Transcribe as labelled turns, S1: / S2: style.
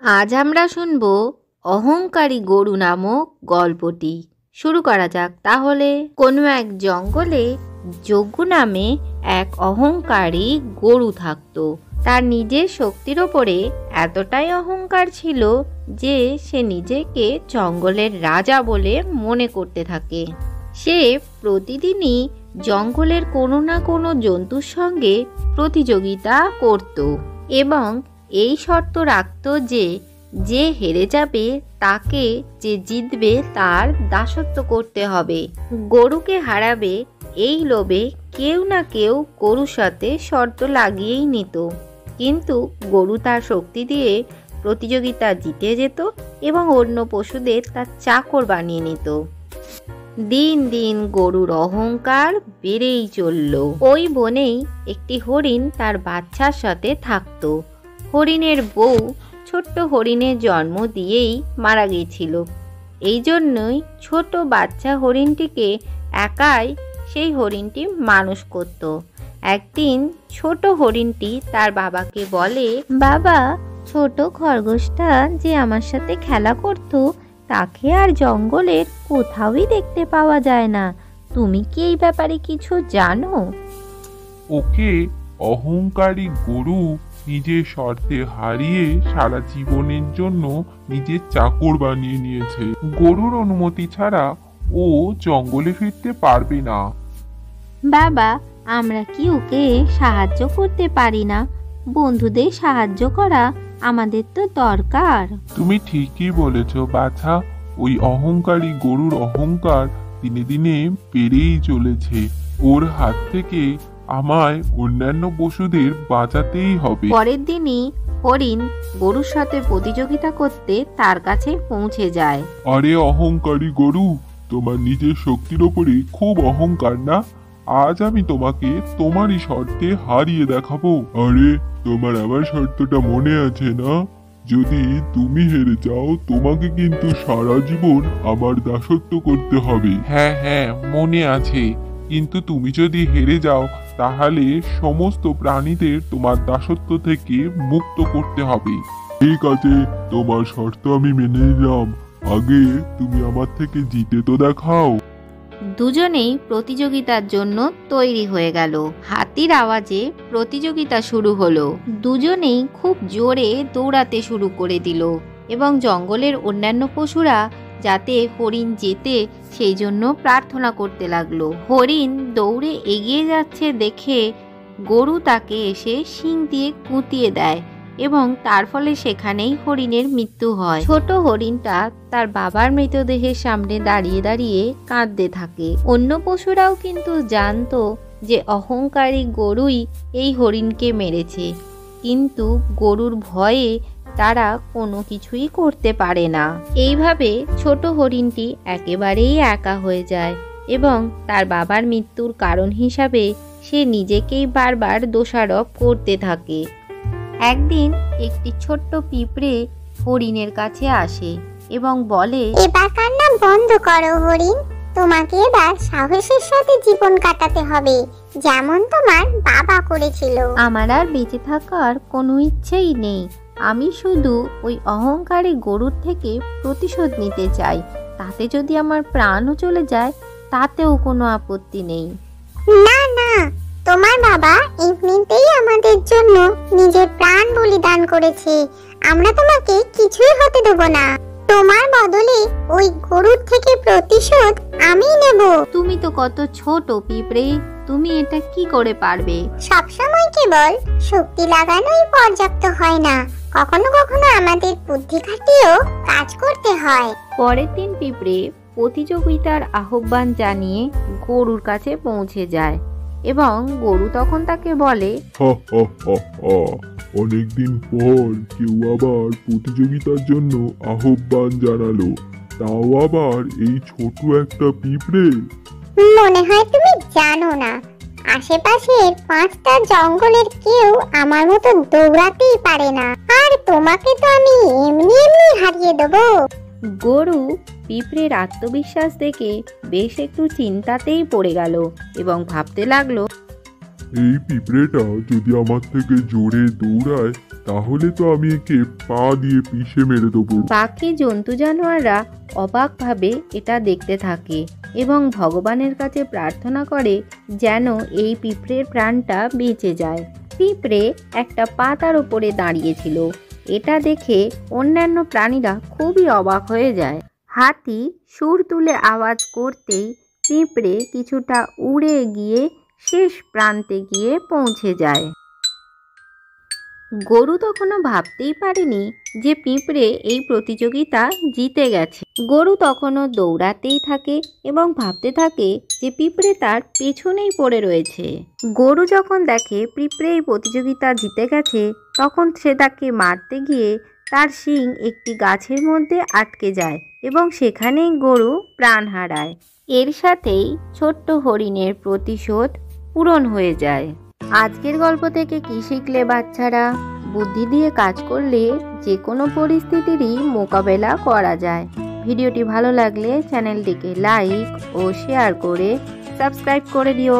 S1: আজ আমরা শুনব অহংকারী গরু নামক গল্পটি। শুরু করা যাক তাহলে। কোনো এক জঙ্গলে যজ্ঞ নামে এক অহংকারী গরু থাকত। তার নিজের শক্তির ওপরে এতটাই অহংকার ছিল যে সে নিজেকে জঙ্গলের রাজা বলে মনে করতে থাকে। সে প্রতিদিনই জঙ্গলের কোনো না কোনো জন্তুর সঙ্গে প্রতিযোগিতা করত এবং এই শর্ত রাখত যে যে হেরে যাবে তাকে যে জিতবে তার দাসত্ব করতে হবে। গরুকে হারাবে এই লোভে কেউ না কেউ গরুর সাথে শর্ত লাগিয়েই নিত, কিন্তু গরু তার শক্তি দিয়ে প্রতিযোগিতা জিতে যেত এবং অন্য পশুদের তার চাকর বানিয়ে নিত। দিন দিন গরুর অহংকার বেড়েই চলল। ওই বনেই একটি হরিণ তার বাচ্চার সাথে থাকত। হরিণের বউ ছোট্ট হরিণের জন্ম দিয়েই মারা গিয়েছিল। এই জন্যই ছোট বাচ্চা হরিণটিকে একাই সেই হরিণটি মানুষ করত। একদিন ছোট হরিণটি তার বাবাকে বলে, বাবা, ছোট খরগোশটা যে আমার সাথে খেলা করত তাকে আর জঙ্গলের কোথাওই দেখতে পাওয়া যায় না। তুমি কি এই ব্যাপারে কিছু জানো?
S2: ওকে অহংকারী গরু নিজের শর্তে হারিয়ে সারা জীবনের জন্য নিজের চাকর বানিয়ে নিয়েছে। গরুর অনুমতি ছাড়া ও জঙ্গলে ফিরতে পারবে না।
S1: বাবা, আমরা কি ওকে সাহায্য করতে পারি না? বন্ধুদের সাহায্য করা আমাদের তো দরকার।
S2: তুমি ঠিকই বলেছ বাছা। ওই অহংকারী গরুর অহংকার দিনে দিনে বেড়েই চলেছে। ওর হাত থেকে আমায় অন্যান্য পশুদের বাঁচাতেই হবে।
S1: পরের দিনই হরিণ গরুর সাথে প্রতিযোগিতা করতে তার কাছে পৌঁছে যায়।
S2: আরে অহংকারী গরু, তোমার নিজের শক্তির ওপরে খুব অহংকার না? আজ আমি তোমাকে তোমারই শর্তে হারিয়ে দেখাবো। আরে তোমার আমার শর্তটা মনে আছে না? যদি তুমি হেরে যাও তোমাকে কিন্তু সারা জীবন আমার দাসত্ব করতে হবে। হ্যাঁ হ্যাঁ মনে আছে, কিন্তু তুমি যদি হেরে যাও তাহলে সমস্ত প্রাণীদের তোমার দাসত্ব থেকে মুক্ত করতে হবে। ঠিক আছে, তোমার শর্ত আমি মেনে নিলাম। আগে তুমি আমার থেকে জিতে তো দেখাও।
S1: দুজনেই প্রতিযোগিতার জন্য তৈরি হয়ে গেল। হাতির আওয়াজে প্রতিযোগিতা শুরু হলো। দুজনেই খুব জোরে দৌড়াতে শুরু করে দিল এবং জঙ্গলের অন্যান্য পশুরা যাতে হরিণ জেতে সেই জন্য প্রার্থনা করতে লাগলো। হরিণ দৌড়ে এগিয়ে যাচ্ছে দেখে গরু তাকে এসে শিং দিয়ে কুঁতিয়ে দেয় এবং তার ফলে সেখানেই হরিণের মৃত্যু হয়। ছোট হরিণটা তার বাবার মৃতদেহের সামনে দাঁড়িয়ে দাঁড়িয়ে কাঁদতে থাকে। অন্য পশুরাও কিন্তু জানতো যে অহংকারী গরুই এই হরিণকে মেরেছে, কিন্তু গরুর ভয়ে তারা কোনো কিছুই করতে পারে না। এইভাবে ছোট হরিণটি একেবারেই একা হয়ে যায় এবং তার বাবার মৃত্যুর কারণ হিসাবে সে নিজেকেই বারবার দোষারোপ করতে থাকে। একদিন একটি ছোট্ট পিঁপড়ে হরিণের কাছে আসে এবং বলে,
S3: এবার কান্না বন্ধ করো হরিণ। তোমাকে এবার সাহসের সাথে জীবন কাটাতে হবে, যেমন তোমার বাবা করেছিল।
S1: আমার আর বেঁচে থাকার কোনো ইচ্ছেই নেই। আমি শুধু ওই অহংকারী গরুর থেকে প্রতিশোধ নিতে চাই। তাতে যদি আমার প্রাণও চলে যায় তাতেও কোনো আপত্তি নেই।
S3: না না, তোমার বাবা এমনিতেই আমাদের জন্য নিজের প্রাণ বলিদান করেছে। আমরা তোমাকে কিছুই হতে দেব না। তোমার বদলে ওই গরুর থেকে প্রতিশোধ আমি নেব।
S1: তুমি তো কত ছোট পিঁপড়ে, তুমি এটা কি করে পারবে?
S3: সবসময় কেবল শক্তি লাগানোই পর্যাপ্ত হয় না, কখনো কখনো আমাদের বুদ্ধি খাটিয়েও কাজ করতে হয়।
S1: পরের দিন পিঁপড়ে প্রতিযোগিতার আহ্বান জানিয়ে গরুর কাছে পৌঁছে যায় এবং গরু তখন তাকে বলে,
S2: অনেকদিন পর কেউ আবার প্রতিযোগিতার জন্য আহ্বান জানালো, তাও আবার এই ছোট একটা পিঁপড়ে।
S3: মনে হয় তুমি জানো না, আশেপাশের 5টা জঙ্গলের কেউ আমার মতো দৌড়াতেই পারে না, আর তোমাকে তো আমি এমনি এমনি হারিয়ে দেবো।
S1: গরু পিঁপড়ের আত্মবিশ্বাস দেখে বেশ একটু চিন্তাতেই পড়ে গেল এবং ভাবতে লাগলো,
S2: এই পিঁপড়েটা যদি আমার থেকে জোরে দৌড়ায় তাহলে তো আমি একে পা দিয়ে পিষে মেরে দেবো।
S1: বাকি জন্তু জানোয়াররা অবাকভাবে এটা দেখতে থাকে এবং ভগবানের কাছে প্রার্থনা করে যেন এই পিঁপড়ের প্রাণটা বেঁচে যায়। পিঁপড়ে একটা পাতার উপরে দাঁড়িয়েছিল। এটা দেখে অন্যান্য প্রাণীরা খুবই অবাক হয়ে যায়। হাতি সুর তুলে আওয়াজ করতেই পিঁপড়ে কিছুটা উড়ে গিয়ে শেষ প্রান্তে গিয়ে পৌঁছে যায়। গরু তখনও ভাবতেই পারেনি যে পিঁপড়ে এই প্রতিযোগিতা জিতে গেছে। গরু তখনও দৌড়াতেই থাকে এবং ভাবতে থাকে যে পিঁপড়ে তার পেছনেই পড়ে রয়েছে। গরু যখন দেখে পিঁপড়ে এই প্রতিযোগিতা জিতে গেছে তখন সে তাকে মারতে গিয়ে তার শিং একটি গাছের মধ্যে আটকে যায় এবং সেখানেই গরু প্রাণ হারায়। এর সাথেই ছোট্ট হরিণের প্রতিশোধ পূরণ হয়ে যায়। আজকের গল্প থেকে কি শিখলে বাচ্চারা? বুদ্ধি দিয়ে কাজ করলে যে কোনো পরিস্থিতিরই মোকাবেলা করা যায়। ভিডিওটি ভালো লাগলে চ্যানেলটিকে লাইক ও শেয়ার করে সাবস্ক্রাইব করে দিও।